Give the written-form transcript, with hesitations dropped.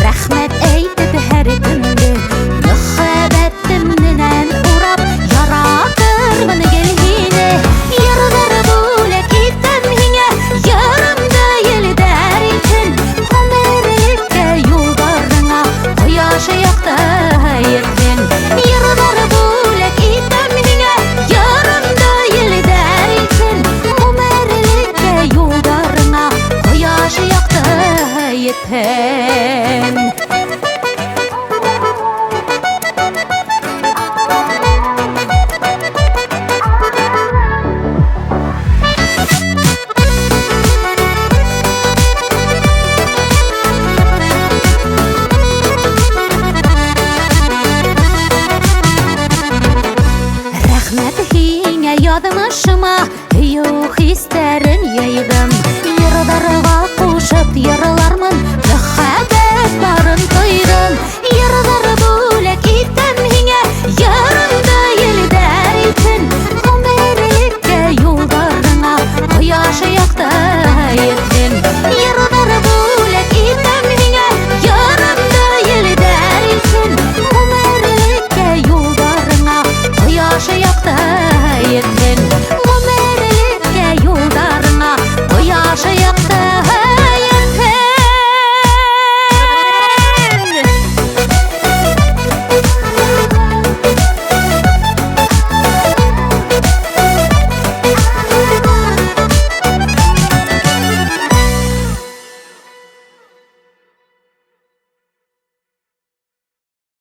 Rahmet eytip her günde Mühabbetimden urab Yaradır bana gelhine Yaraları bulak item hine Yarımda yeli derken Amerika yollarına Koyaşı yakta yetin Yaraları bulak item hine Yarımda yeli derken Amerika yollarına Koyaşı yakta yetin Yadımışıma yok hislerin yaydım Yaralarıma koşup yaralar